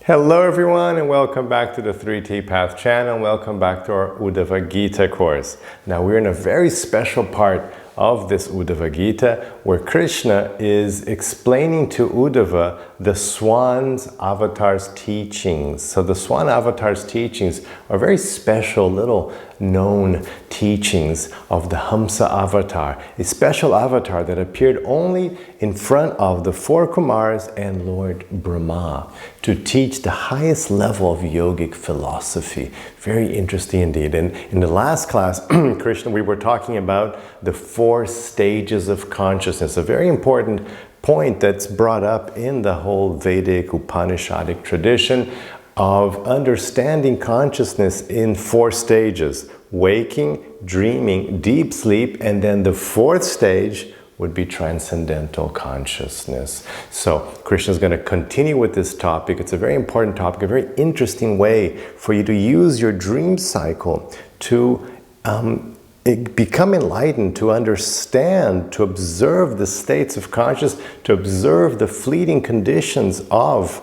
Hello everyone and welcome back to the 3T Path channel. Welcome back to our Uddhava-gita course. Now we're in a very special part of this Uddhava-gita where Krishna is explaining to Uddhava the Swan Avatar's teachings. So the Swan Avatar's teachings are very special little known teachings of the Hamsa Avatar, a special avatar that appeared only in front of the four Kumaras and Lord Brahma to teach the highest level of yogic philosophy. Very interesting indeed. And in the last class, Krishna, we were talking about the 4 stages of consciousness, a very important point that's brought up in the whole Vedic Upanishadic tradition of understanding consciousness in 4 stages: waking, dreaming, deep sleep, and then the 4th stage would be transcendental consciousness. So Krishna is going to continue with this topic. It's a very important topic, a very interesting way for you to use your dream cycle to become enlightened, to understand, to observe the states of consciousness, to observe the fleeting conditions of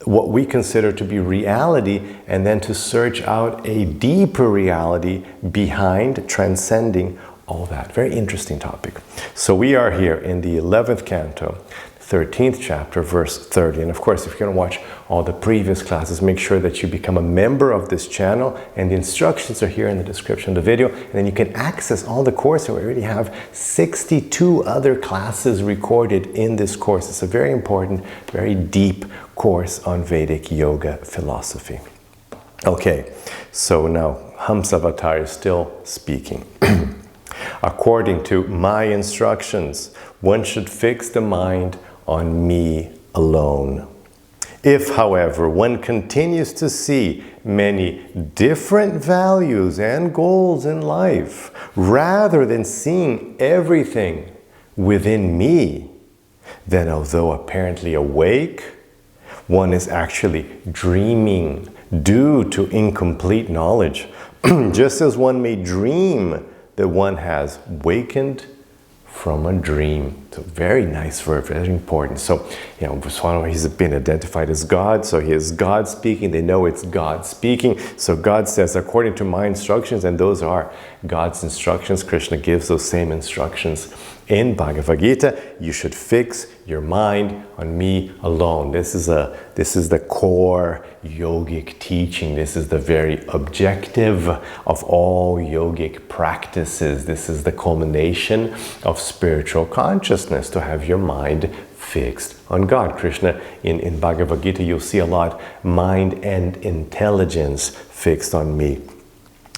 what we consider to be reality, and then to search out a deeper reality behind, transcending all that. Very interesting topic. So we are here in the 11th canto, 13th chapter, verse 30. And of course, if you're going to watch all the previous classes, make sure that you become a member of this channel, and the instructions are here in the description of the video. And then you can access all the course. We already have 62 other classes recorded in this course. It's a very important, very deep course on Vedic yoga philosophy. Okay, so now Hamsa Avatar is still speaking. According to my instructions, one should fix the mind on me alone. If, however, one continues to see many different values and goals in life, rather than seeing everything within me, then although apparently awake, one is actually dreaming due to incomplete knowledge. Just as one may dream that one has wakened from a dream. So very nice verb, very important. So, you know, Swan, he's been identified as God, so he is God speaking. They know it's God speaking. So God says, according to my instructions, and those are God's instructions. Krishna gives those same instructions in Bhagavad Gita. You should fix your mind on me alone. This is the core yogic teaching. This is the very objective of all yogic practices. This is the culmination of spiritual consciousness, to have your mind fixed on God. Krishna, in Bhagavad Gita, you'll see a lot, mind and intelligence fixed on me.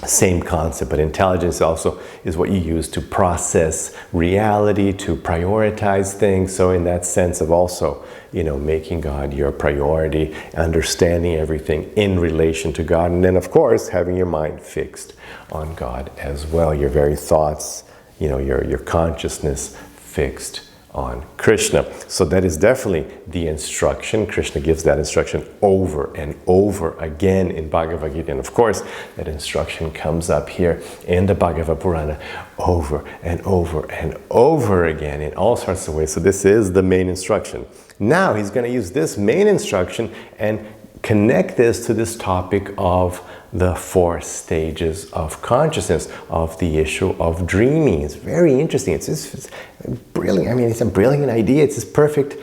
Same concept, but intelligence also is what you use to process reality, to prioritize things. So in that sense of also, you know, making God your priority, understanding everything in relation to God, and then of course having your mind fixed on God as well. Your very thoughts, you know, your consciousness fixed on Krishna. So that is definitely the instruction. Krishna gives that instruction over and over again in Bhagavad Gita. And of course, that instruction comes up here in the Bhagavad Purana over and over and over again in all sorts of ways. So this is the main instruction. Now he's going to use this main instruction and connect this to this topic of the 4 stages of consciousness, of the issue of dreaming. It's very interesting. It's brilliant. I mean, it's a brilliant idea. It's this perfect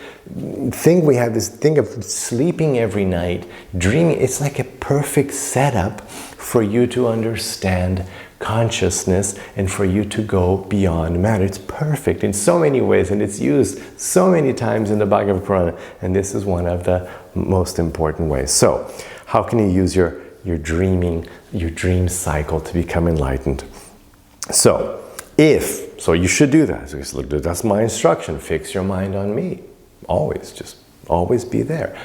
thing. We have this thing of sleeping every night, dreaming. It's like a perfect setup for you to understand consciousness and for you to go beyond matter. It's perfect in so many ways, and it's used so many times in the Bhagavad Purana, and this is one of the most important ways. So, how can you use your dream cycle to become enlightened? So you should do that. So look, that's my instruction. Fix your mind on me. Always be there.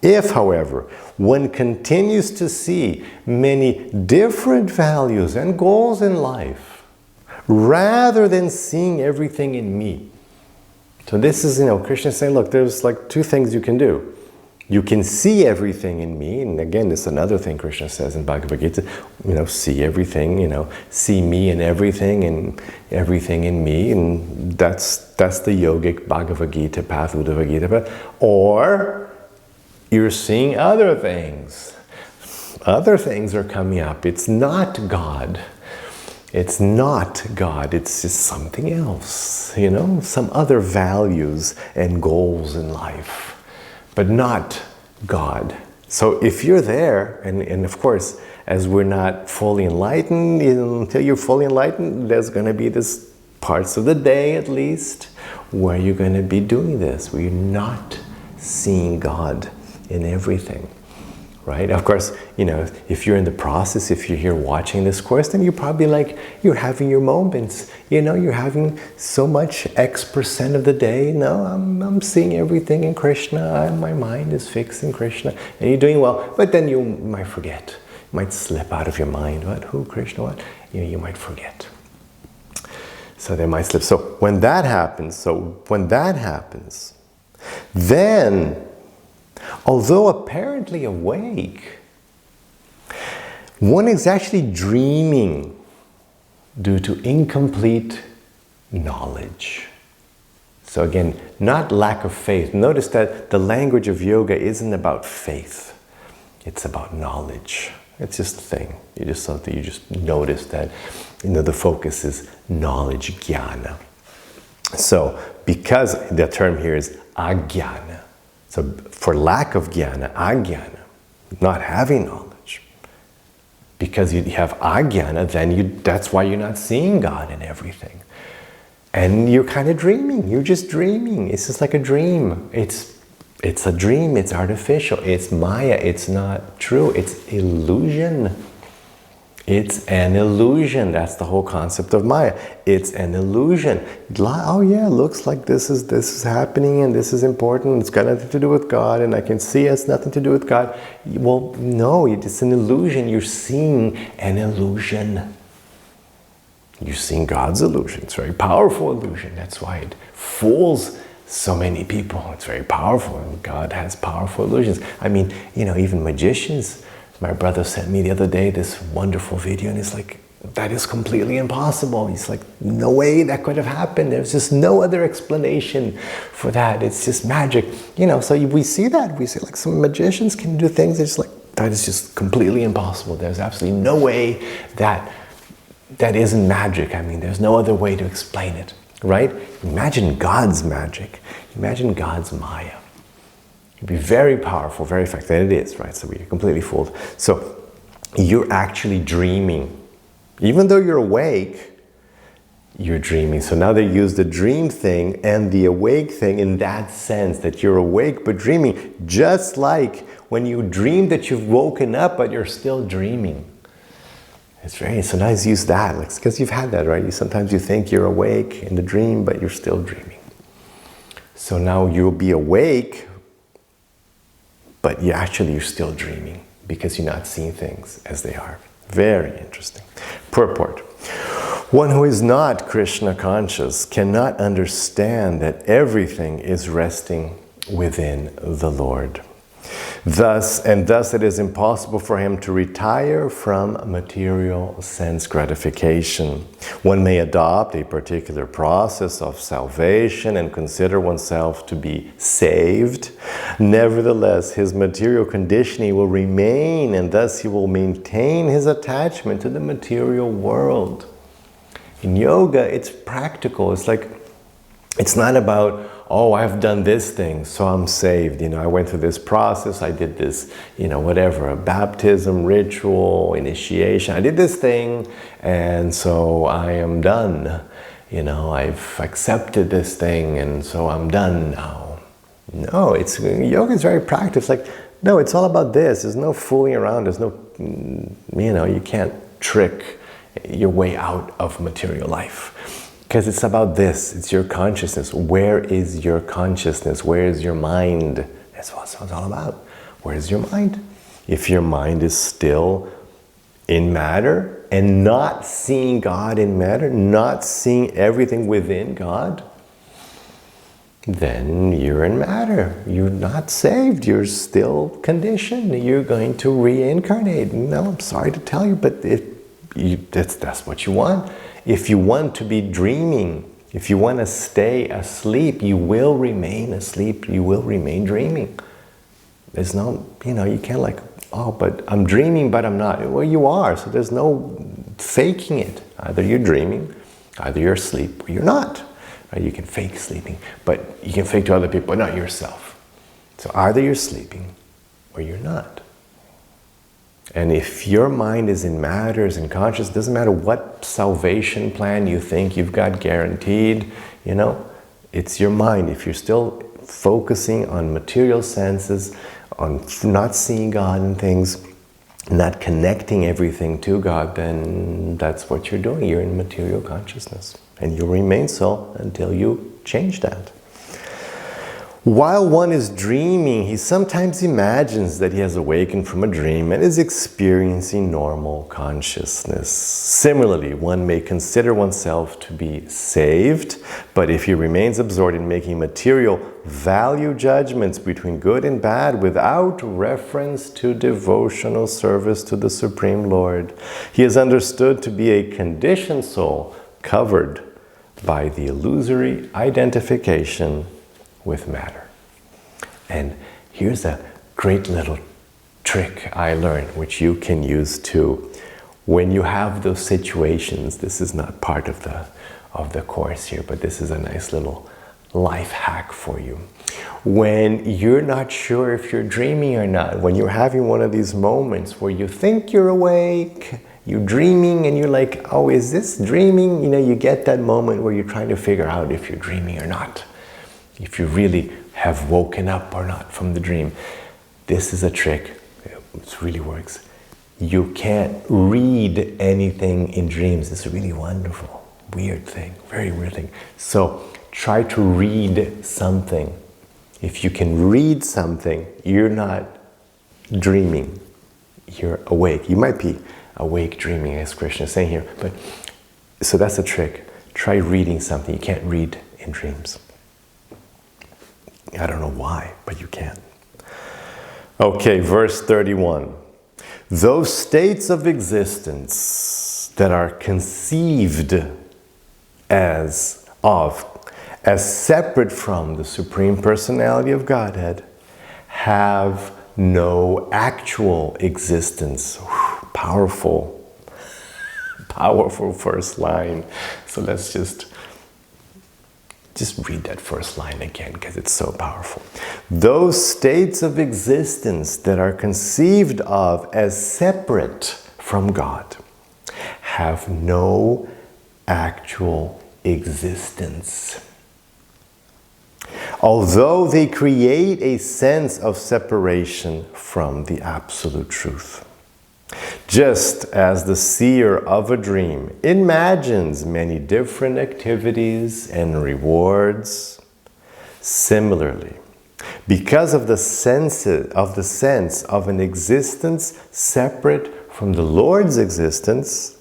If, however, one continues to see many different values and goals in life, rather than seeing everything in me. So this is, you know, Krishna saying, look, there's like 2 things you can do. You can see everything in me, and again, this is another thing Krishna says in Bhagavad Gita, you know, see everything, you know, see me in everything and everything in me, and that's the yogic Bhagavad Gita path, Uddhava-gita path. Or you're seeing other things. Other things are coming up. It's not God. It's not God. It's just something else, you know, some other values and goals in life, but not God. So if you're there, and of course, as we're not fully enlightened, until you're fully enlightened, there's going to be this parts of the day at least where you're going to be doing this, where you're not seeing God in everything. Right? Of course, you know, if you're in the process, if you're here watching this course, then you're probably like, you're having your moments. You know, you're having so much X% of the day. No, I'm seeing everything in Krishna. My mind is fixed in Krishna. And you're doing well. But then you might forget. You might slip out of your mind. What? Who? Krishna? What? You might forget. So they might slip. So when that happens, then, although apparently awake, one is actually dreaming due to incomplete knowledge. So again, not lack of faith. Notice that the language of yoga isn't about faith. It's about knowledge. It's just a thing. You just notice that, you know, the focus is knowledge, jnana. So because the term here is ajnana. So for lack of jnana, ajnana, not having knowledge. Because you have ajnana, then that's why you're not seeing God in everything. And you're kind of dreaming. You're just dreaming. It's just like a dream. It's a dream. It's artificial. It's Maya. It's not true. It's illusion. It's an illusion. That's the whole concept of Maya. It's an illusion. Oh yeah, looks like this is happening and this is important. It's got nothing to do with God, and I can see it's nothing to do with God. Well, no, it's an illusion. You're seeing an illusion. You're seeing God's illusion. It's a very powerful illusion. That's why it fools so many people. It's very powerful. And God has powerful illusions. I mean, you know, even magicians. My brother sent me the other day this wonderful video, and he's like, that is completely impossible. He's like, no way that could have happened. There's just no other explanation for that. It's just magic. You know, so we see that. We see like some magicians can do things that's like, that is just completely impossible. There's absolutely no way that isn't magic. I mean, there's no other way to explain it, right? Imagine God's magic. Imagine God's Maya. It'd be very powerful, very effective, and it is, right? So we're completely fooled. So you're actually dreaming. Even though you're awake, you're dreaming. So now they use the dream thing and the awake thing in that sense, that you're awake but dreaming, just like when you dream that you've woken up but you're still dreaming. It's very, so nice to use that, because you've had that, right? Sometimes you think you're awake in the dream, but you're still dreaming. So now you'll be awake, but you're still dreaming because you're not seeing things as they are. Very interesting. Purport. One who is not Krishna conscious cannot understand that everything is resting within the Lord. Thus it is impossible for him to retire from material sense gratification. One may adopt a particular process of salvation and consider oneself to be saved. Nevertheless, his material conditioning will remain, and thus he will maintain his attachment to the material world. In yoga, it's practical. It's like, it's not about, oh, I've done this thing, so I'm saved. You know, I went through this process, I did this, you know, whatever, a baptism, ritual, initiation. I did this thing, and so I am done. You know, I've accepted this thing, and so I'm done now. No, yoga is very practical. It's like, no, it's all about this. There's no fooling around. There's no, you know, you can't trick your way out of material life. Because it's about this, it's your consciousness. Where is your consciousness? Where is your mind? That's what it's all about. Where is your mind? If your mind is still in matter and not seeing God in matter, not seeing everything within God, then you're in matter. You're not saved. You're still conditioned. You're going to reincarnate. No, I'm sorry to tell you, but that's what you want. If you want to be dreaming, if you want to stay asleep, you will remain asleep. You will remain dreaming. There's no, you can't like, oh, but I'm dreaming, but I'm not. Well, you are, so there's no faking it. Either you're dreaming, either you're asleep, or you're not. Right? You can fake sleeping, but you can fake to other people, but not yourself. So either you're sleeping, or you're not. And if your mind is in matters and conscious, it doesn't matter what salvation plan you think you've got guaranteed, it's your mind. If you're still focusing on material senses, on not seeing God in things, not connecting everything to God, then that's what you're doing. You're in material consciousness. And you'll remain so until you change that. While one is dreaming, he sometimes imagines that he has awakened from a dream and is experiencing normal consciousness. Similarly, one may consider oneself to be saved, but if he remains absorbed in making material value judgments between good and bad without reference to devotional service to the Supreme Lord, he is understood to be a conditioned soul covered by the illusory identification with matter. And here's a great little trick I learned, which you can use too. When you have those situations, this is not part of the course here, but this is a nice little life hack for you. When you're not sure if you're dreaming or not, when you're having one of these moments where you think you're awake, you're dreaming, and you're like, oh, is this dreaming? You get that moment where you're trying to figure out if you're dreaming or not. If you really have woken up or not from the dream. This is a trick. It really works. You can't read anything in dreams. It's a really wonderful, weird thing, very weird thing. So try to read something. If you can read something, you're not dreaming. You're awake. You might be awake dreaming, as Krishna is saying here. But so that's a trick. Try reading something. You can't read in dreams. I don't know why, but you can. Okay, verse 31. Those states of existence that are conceived as separate from the Supreme Personality of Godhead have no actual existence. Whew, powerful first line. So let's just read that first line again, because it's so powerful. Those states of existence that are conceived of as separate from God have no actual existence. Although they create a sense of separation from the absolute truth. Just as the seer of a dream imagines many different activities and rewards, similarly, because of the sense of an existence separate from the Lord's existence,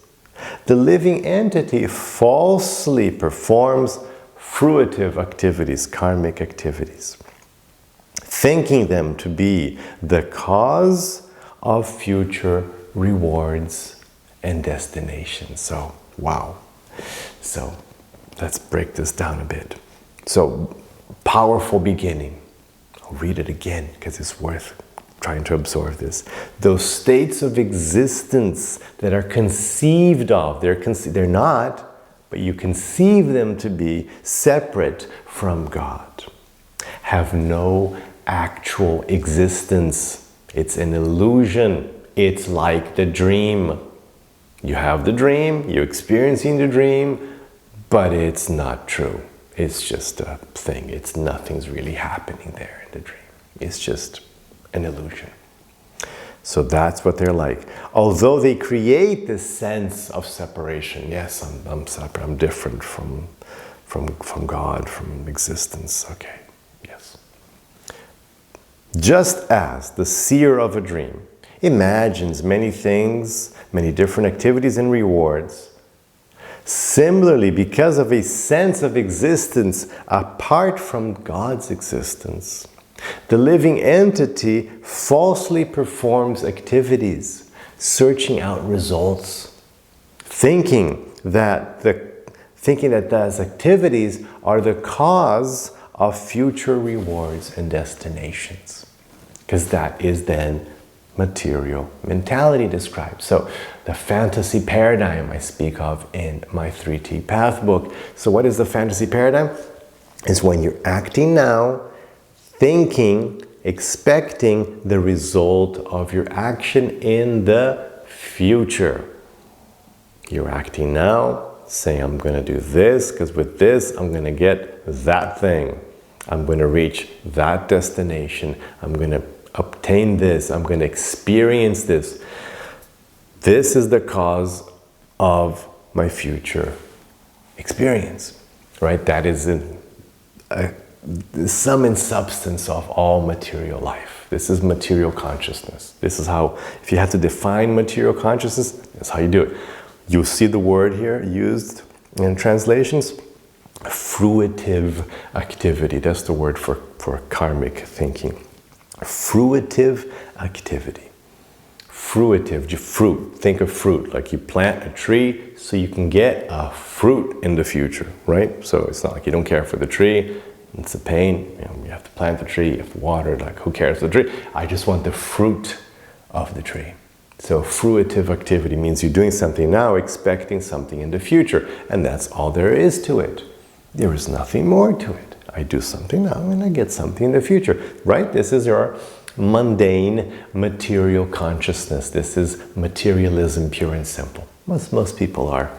the living entity falsely performs fruitive activities, karmic activities, thinking them to be the cause of future rewards and destinations. So, wow. So, let's break this down a bit. So, powerful beginning. I'll read it again because it's worth trying to absorb this. Those states of existence that are conceived of, they're not, but you conceive them to be separate from God, have no actual existence. It's an illusion. It's like the dream. You have the dream, you're experiencing the dream, but it's not true. It's just a thing. Nothing's really happening there in the dream. It's just an illusion. So that's what they're like. Although they create this sense of separation. Yes, I'm separate. I'm different from God, from existence. Okay, yes. Just as the seer of a dream imagines many things, many different activities and rewards, similarly, because of a sense of existence apart from God's existence, the living entity falsely performs activities, searching out results, thinking that those activities are the cause of future rewards and destinations. because that is then material mentality described. So the fantasy paradigm I speak of in my 3T Path book. So what is the fantasy paradigm? It's when you're acting now, thinking, expecting the result of your action in the future. You're acting now, saying, I'm going to do this, because with this, I'm going to get that thing. I'm going to reach that destination. I'm going to obtain this. I'm going to experience this. This is the cause of my future experience, right? That is the sum and substance of all material life. This is material consciousness. This is how, if you have to define material consciousness, that's how you do it. You see the word here used in translations, fruitive activity. That's the word for karmic thinking. Fruitive activity. Fruitive, fruit. Think of fruit, like you plant a tree so you can get a fruit in the future, right? So it's not like you don't care for the tree, it's a pain. You have to plant the tree, you have to water it, like who cares for the tree? I just want the fruit of the tree. So fruitive activity means you're doing something now, expecting something in the future, and that's all there is to it. There is nothing more to it. I do something now and I get something in the future, right? This is your mundane material consciousness. This is materialism pure and simple. Most people are,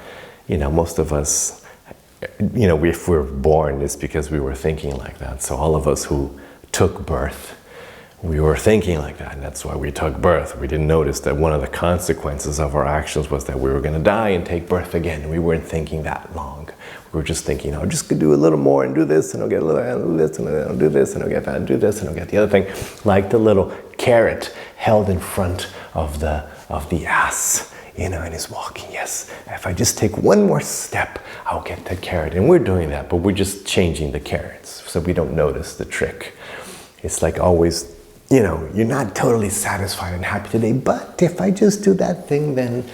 most of us, if we're born, it's because we were thinking like that. So all of us who took birth, we were thinking like that, and that's why we took birth. We didn't notice that one of the consequences of our actions was that we were going to die and take birth again. We weren't thinking that long. We were just thinking, I'm just going to do a little more and do this, and I'll get a little, and do this, and I'll do this, and I'll get that, and do this, and I'll get the other thing. Like the little carrot held in front of the ass, and he's walking. Yes, if I just take one more step, I'll get that carrot. And we're doing that, but we're just changing the carrots, so we don't notice the trick. It's like always, you're not totally satisfied and happy today, but if I just do that thing, then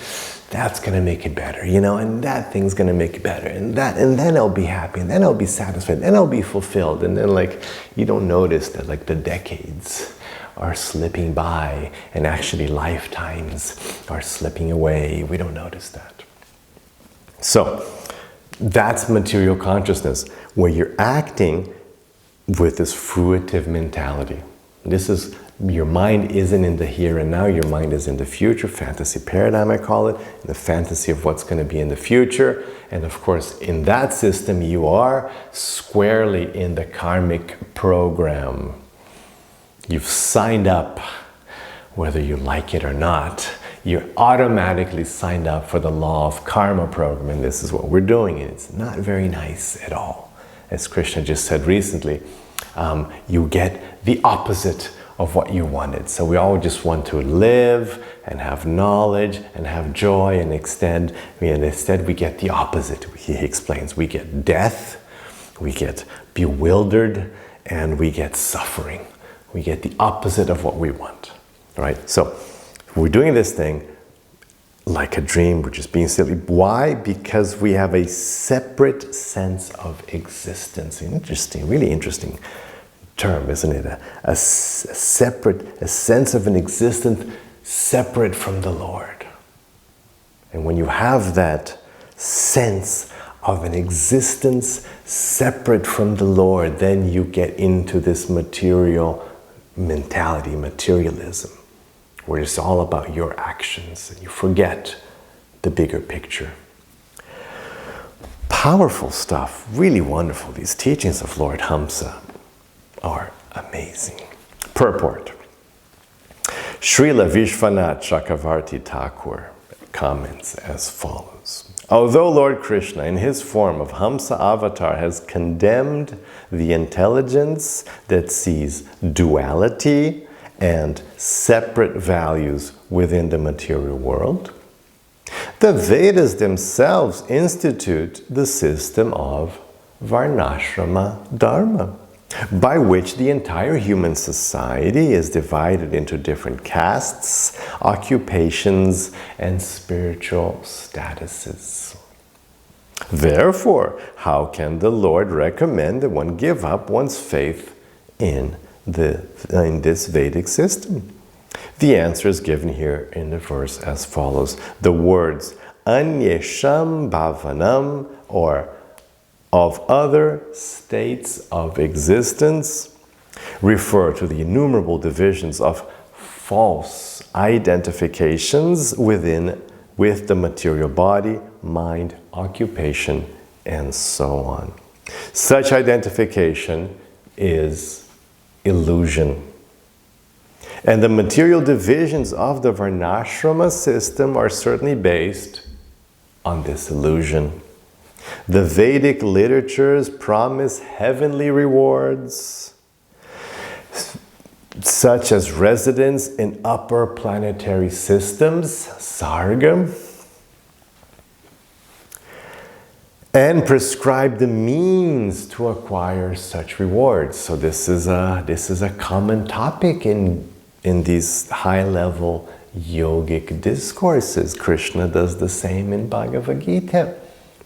that's going to make it better, and that thing's going to make it better, and then I'll be happy, and then I'll be satisfied, then I'll be fulfilled. And then you don't notice that the decades are slipping by and actually lifetimes are slipping away. We don't notice that. So that's material consciousness, where you're acting with this fruitive mentality. This is, your mind isn't in the here and now, your mind is in the future, fantasy paradigm I call it, the fantasy of what's going to be in the future. And of course, in that system, you are squarely in the karmic program. You've signed up, whether you like it or not. You're automatically signed up for the law of karma program, and this is what we're doing. And it's not very nice at all. As Krishna just said recently, you get the opposite of what you wanted. So we all just want to live and have knowledge and have joy, and instead we get the opposite. He explains, we get death, we get bewildered, and we get suffering. We get the opposite of what we want, right? So we're doing this thing like a dream, we're just being silly. Why? Because we have a separate sense of existence. Interesting, really interesting term, isn't it? A sense of an existence separate from the Lord. And when you have that sense of an existence separate from the Lord, then you get into this material mentality, materialism, where it's all about your actions and you forget the bigger picture. Powerful stuff, really wonderful. These teachings of Lord Hamsa are amazing. Purport. Srila Vishwanath Chakravarti Thakur comments as follows. Although Lord Krishna, in his form of Hamsa Avatar, has condemned the intelligence that sees duality and separate values within the material world, the Vedas themselves institute the system of Varnashrama Dharma, by which the entire human society is divided into different castes, occupations, and spiritual statuses. Therefore, how can the Lord recommend that one give up one's faith in in this Vedic system? The answer is given here in the verse as follows. The words anyesham bhavanam, or of other states of existence, refer to the innumerable divisions of false identifications with the material body, mind, occupation, and so on. Such identification is illusion. And the material divisions of the Varnashrama system are certainly based on this illusion. The Vedic literatures promise heavenly rewards, such as residence in upper planetary systems, sarga, and prescribe the means to acquire such rewards. So this is a common topic in these high-level yogic discourses. Krishna does the same in Bhagavad-gita.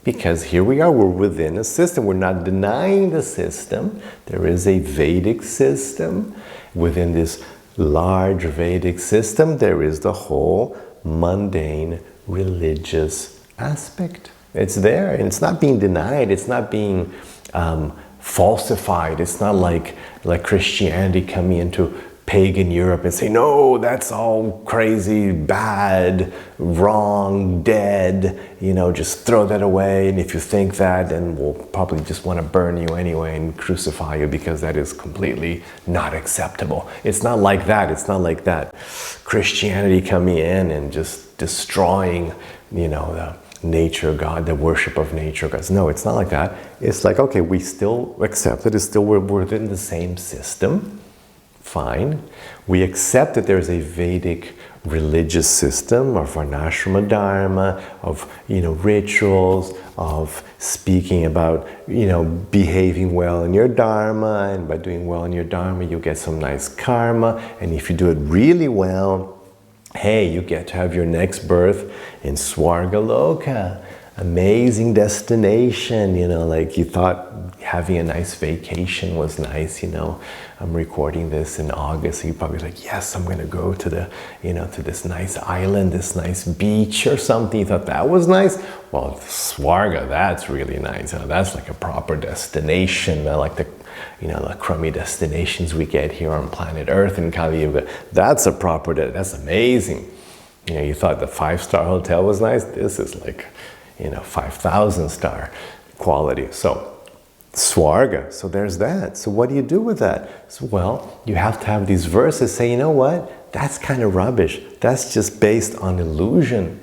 Because here we are, we're within a system. We're not denying the system. There is a Vedic system. Within this large Vedic system, there is the whole mundane religious aspect. It's there, and it's not being denied. It's not being falsified. It's not like Christianity coming into pagan Europe and say, no, that's all crazy, bad, wrong, dead, just throw that away. And if you think that, then we'll probably just want to burn you anyway and crucify you because that is completely not acceptable. It's not like that. It's not like that. Christianity coming in and just destroying, the nature God, the worship of nature gods. No, it's not like that. It's like, okay, we still accept it. It's still, we're within the same system. Fine. We accept that there's a Vedic religious system of Varnashrama Dharma, of rituals, of speaking about behaving well in your Dharma, and by doing well in your Dharma you get some nice karma, and if you do it really well, hey, you get to have your next birth in Swargaloka. Amazing destination, like you thought having a nice vacation was nice, I'm recording this in August, so you're probably like, yes, I'm going to go to the, to this nice island, this nice beach or something. You thought that was nice? Well, Swarga, that's really nice. That's like a proper destination, like the crummy destinations we get here on planet Earth in Kali Yuga. That's a proper, that's amazing. You thought the 5-star hotel was nice? This is like, 5,000 star quality. So, Swarga, so there's that. So what do you do with that? So, well, you have to have these verses say, you know what? That's kind of rubbish. That's just based on illusion.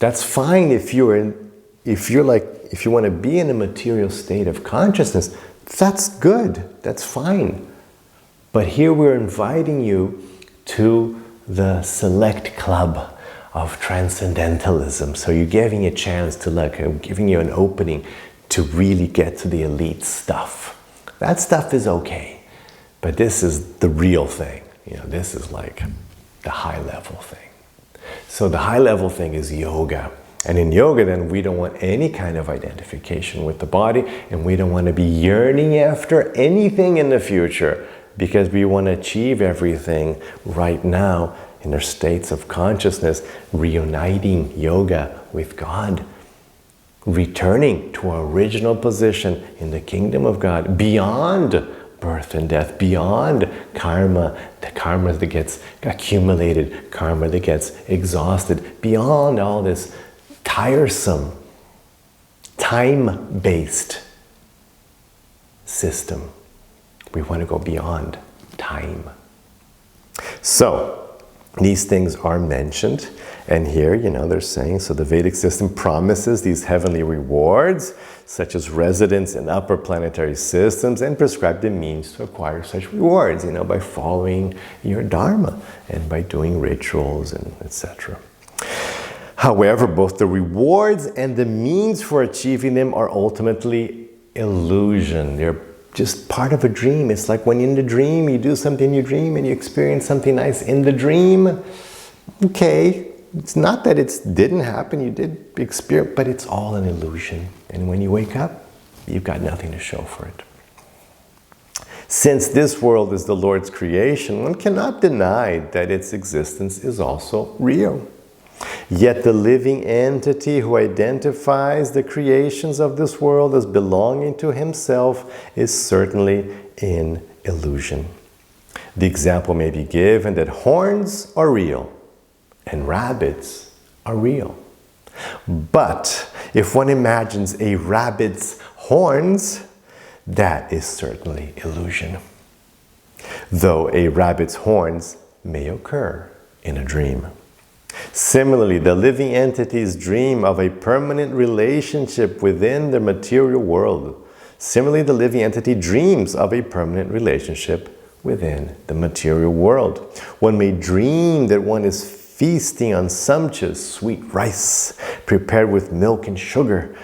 That's fine if you want to be in a material state of consciousness. That's good. That's fine. But here we're inviting you to the select club of transcendentalism. So you're giving a chance to I'm giving you an opening to really get to the elite stuff. That stuff is okay, but this is the real thing. This is like the high level thing. So the high level thing is yoga. And in yoga, then, we don't want any kind of identification with the body, and we don't want to be yearning after anything in the future, because we want to achieve everything right now in our states of consciousness, reuniting yoga with God, returning to our original position in the kingdom of God, beyond birth and death, beyond karma, the karma that gets accumulated, karma that gets exhausted, beyond all this tiresome, time-based system. We want to go beyond time. So, these things are mentioned, and here, they're saying, so the Vedic system promises these heavenly rewards, such as residence in upper planetary systems, and prescribe the means to acquire such rewards, by following your Dharma, and by doing rituals, and etc. However, both the rewards and the means for achieving them are ultimately illusion. They're just part of a dream. It's like when in the dream, you do something in your dream and you experience something nice in the dream. Okay, it's not that it didn't happen, you did experience, but it's all an illusion. And when you wake up, you've got nothing to show for it. Since this world is the Lord's creation, one cannot deny that its existence is also real. Yet the living entity who identifies the creations of this world as belonging to himself is certainly in illusion. The example may be given that horns are real and rabbits are real. But if one imagines a rabbit's horns, that is certainly illusion. Though a rabbit's horns may occur in a dream. Similarly, the living entities dream of a permanent relationship within the material world. Similarly, the living entity dreams of a permanent relationship within the material world. One may dream that one is feasting on sumptuous sweet rice prepared with milk and sugar,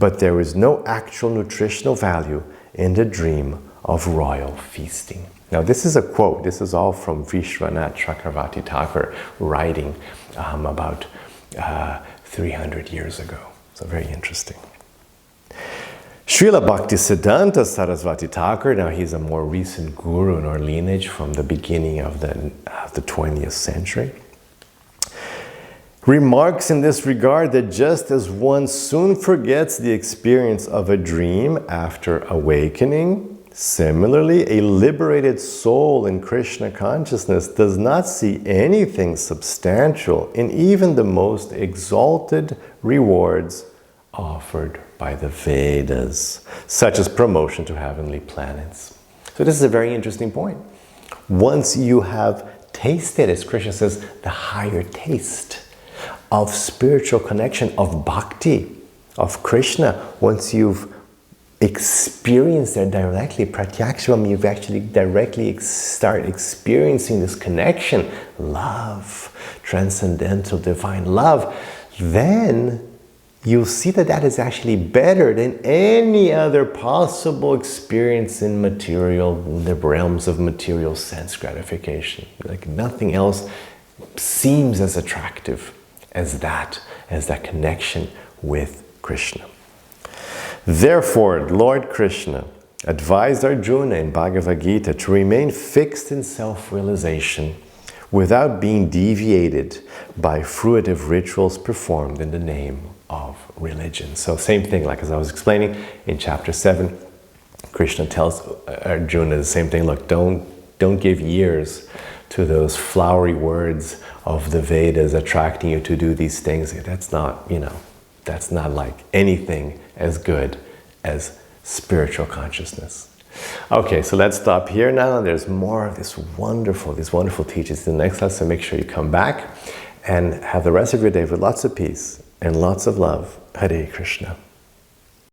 but there is no actual nutritional value in the dream of royal feasting. Now, this is a quote. This is all from Vishwanath Chakravarti Thakur, writing about 300 years ago. So very interesting. Srila Bhaktisiddhanta Sarasvati Thakur, now he's a more recent guru in our lineage from the beginning of the 20th century, remarks in this regard that just as one soon forgets the experience of a dream after awakening, similarly, a liberated soul in Krishna consciousness does not see anything substantial in even the most exalted rewards offered by the Vedas, such as promotion to heavenly planets. So this is a very interesting point. Once you have tasted, as Krishna says, the higher taste of spiritual connection, of bhakti, of Krishna, once you've experienced that directly, pratyakshavam, you've actually directly start experiencing this connection, love, transcendental divine love, then you'll see that that is actually better than any other possible experience in the realms of material sense gratification. Like nothing else seems as attractive as that connection with Krishna. Therefore, Lord Krishna advised Arjuna in Bhagavad-gita to remain fixed in self-realization without being deviated by fruitive rituals performed in the name of religion. So same thing, like as I was explaining in chapter 7, Krishna tells Arjuna the same thing. Look, don't give ears to those flowery words of the Vedas attracting you to do these things. That's not, that's not like anything as good as spiritual consciousness. Okay, so let's stop here now. There's more of these wonderful teachings in the next lesson. Make sure you come back and have the rest of your day with lots of peace and lots of love. Hare Krishna.